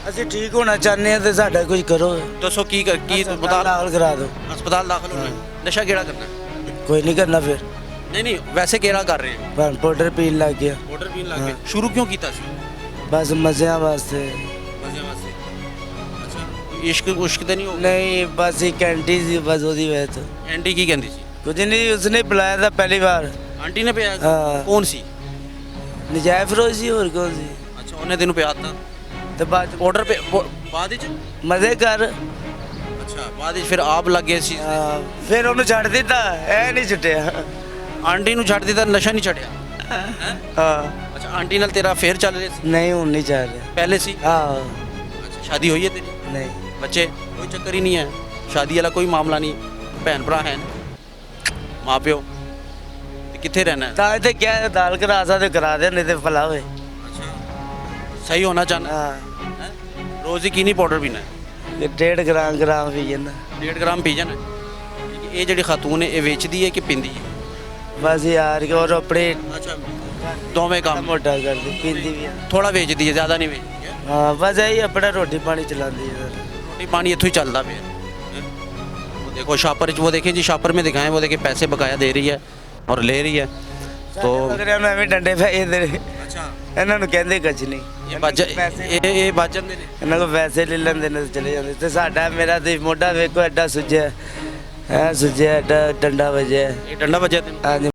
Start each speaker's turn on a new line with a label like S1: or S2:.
S1: ਅਸੀਂ ਠੀਕ ਹੋਣਾ ਚਾਹੁੰਦੇ ਹਾਂ ਤੇ ਸਾਡਾ ਕੁਝ ਕਰੋ।
S2: ਦੱਸੋ ਕੀ ਹਸਪਤਾਲ
S1: ਦਾਖਲ ਕਰਾ ਦਿਓ।
S2: ਹਸਪਤਾਲ ਦਾਖਲ ਹੋਣਾ ਹੈ। ਨਸ਼ਾ ਕਿਹੜਾ ਕਰਨਾ ਹੈ?
S1: ਕੋਈ ਨਹੀਂ ਕਰਨਾ ਫਿਰ।
S2: ਨਹੀਂ ਨਹੀਂ ਵੈਸੇ ਕਿਹੜਾ ਕਰ ਰਹੇ ਆ?
S1: ਭੰਨ ਪਾਊਡਰ ਪੀਣ ਲੱਗ ਗਿਆ।
S2: ਆਰਡਰ ਪੀਣ ਲੱਗ ਗਏ। ਸ਼ੁਰੂ ਕਿਉਂ ਕੀਤਾ ਸੀ?
S1: ਬਸ ਮਜ਼ਿਆਂ ਵਾਸਤੇ।
S2: ਮਜ਼ੇ ਵਾਸਤੇ। ਅੱਛਾ ਇਸ਼ਕ ਉਸ਼ਕ ਤੇ ਨਹੀਂ ਹੋ ਗਿਆ?
S1: ਨਹੀਂ ਬਸ ਇੱਕ ਐਂਟੀ ਸੀ ਬਸ ਉਹਦੀ ਵਜ੍ਹਾ ਤੋਂ।
S2: ਐਂਟੀ ਕੀ ਕਹਿੰਦੀ ਸੀ?
S1: ਕੁਝ ਨਹੀਂ ਉਸਨੇ ਬੁਲਾਇਆ था पहली बार।
S2: ਆਂਟੀ ਨੇ ਪਿਆ
S1: ਹਾਂ।
S2: ਕੌਣ ਸੀ?
S1: ਨਜਾਇਜ਼ ਫਰੋਜ਼ ਸੀ ਹੋਰ ਕੌਣ ਸੀ।
S2: ਅੱਛਾ ਉਹਨੇ ਤੈਨੂੰ ਪਿਆ ਦਿੱਤਾ
S1: ਤੇ ਬਾਅਦ
S2: ਆਰਡਰ ਪੇ ਬਾਅਦ ਵਿੱਚ?
S1: ਮਜ਼ੇ ਕਰ।
S2: ਅੱਛਾ ਬਾਅਦ ਵਿੱਚ ਫਿਰ ਆਪ ਲੱਗ ਗਏ ਸੀ।
S1: ਫਿਰ ਉਹਨੂੰ ਛੱਡ ਦਿੱਤਾ ਇਹ ਨਹੀਂ ਛੁੱਟਿਆ।
S2: ਆਂਟੀ ਨੂੰ ਛੱਡ ਦਿੱਤਾ ਨਸ਼ਾ ਨਹੀਂ ਛੱਡਿਆ?
S1: ਹਾਂ
S2: ਅੱਛਾ ਆਂਟੀ ਨਾਲ ਤੇਰਾ ਫੇਰ ਚੱਲ ਰਿਹਾ ਸੀ?
S1: ਨਹੀਂ ਹੁਣ ਨਹੀਂ ਚੱਲ ਰਿਹਾ।
S2: ਪਹਿਲੇ ਸੀ?
S1: ਹਾਂ
S2: ਅੱਛਾ ਸ਼ਾਦੀ ਹੋਈ ਹੈ ਤੇਰੀ?
S1: ਨਹੀਂ
S2: ਬੱਚੇ? ਕੋਈ ਚੱਕਰ ਹੀ ਨਹੀਂ ਹੈ ਸ਼ਾਦੀ ਵਾਲਾ ਕੋਈ ਮਾਮਲਾ ਨਹੀਂ। ਭੈਣ ਭਰਾ ਹੈ ਮਾਂ ਪਿਓ ਤੇ ਕਿੱਥੇ ਰਹਿਣਾ ਹੈ?
S1: ਤਾਂ ਇੱਥੇ ਕਿਹਾ ਦਾਲ ਕਰਾ ਸਕਦੇ ਕਰਾ ਦੇ ਨਹੀਂ ਤੇ ਭਲਾ ਹੋਏ।
S2: ਅੱਛਾ ਸਹੀ ਹੋਣਾ ਚਾਹੁੰਦਾ
S1: ਹਾਂ
S2: ਹੈ? ਰੋਜ਼ ਹੀ ਕਿੰਨੀ ਪਾਊਡਰ ਪੀਣਾ ਹੈ?
S1: ਤੇ 1.5 ਗ੍ਰਾਮ ਵੀ ਜਾਂਦਾ।
S2: 1.5 ਗ੍ਰਾਮ ਪੀ ਜਾਣਾ? ਇਹ ਜਿਹੜੀ ਖਾਤੂਨ ਹੈ ਇਹ ਵੇਚਦੀ ਹੈ ਕਿ ਪੀਂਦੀ ਹੈ?
S1: ਬਸ ਯਾਰ ਔਰ ਆਪਣੇ
S2: ਅੱਛਾ ਦੋਵੇਂ ਕੰਮ।
S1: ਮੋਟਾ ਕਰਦੀ ਪੀਂਦੀ ਵੀ ਆ।
S2: ਥੋੜਾ ਵੇਚਦੀ ਹੈ ਜ਼ਿਆਦਾ ਨਹੀਂ ਵੇਚਦੀ ਹੈ।
S1: ਹਾਂ ਬਸ ਇਹੀ ਆਪਣਾ ਰੋਟੀ ਪਾਣੀ ਚਲਾਉਂਦੀ ਹੈ।
S2: रोटी पानी इतों ही चलता पे वो देखो शापर वो देखें जी शापर में दिखाएं वो देखें पैसे बकाया दे रही है और ले रही है तो
S1: ਅਗਰ ਮੈਂ ਵੀ ਡੰਡੇ ਪੈ ਇਹਦੇ
S2: अच्छा
S1: ਇਹਨਾਂ ਨੂੰ ਕਹਿੰਦੇ ਕੁਝ ਨਹੀਂ।
S2: ये बाजन ने
S1: ਇਹਨਾਂ ਕੋ ਪੈਸੇ ਲੈ ਲੈਂਦੇ ਨੇ ਤੇ ਚਲੇ ਜਾਂਦੇ ਤੇ ਸਾਡਾ ਮੇਰਾ ਤੇ ਮੋਢਾ ਵੇਖੋ ਐਡਾ ਸੁੱਜਿਆ ਹੈ ਸੁੱਜਿਆ ਐਡਾ ਡੰਡਾ ਵਜਿਆ।
S2: ये डंडा बजा तेन
S1: ਹਾਂਜੀ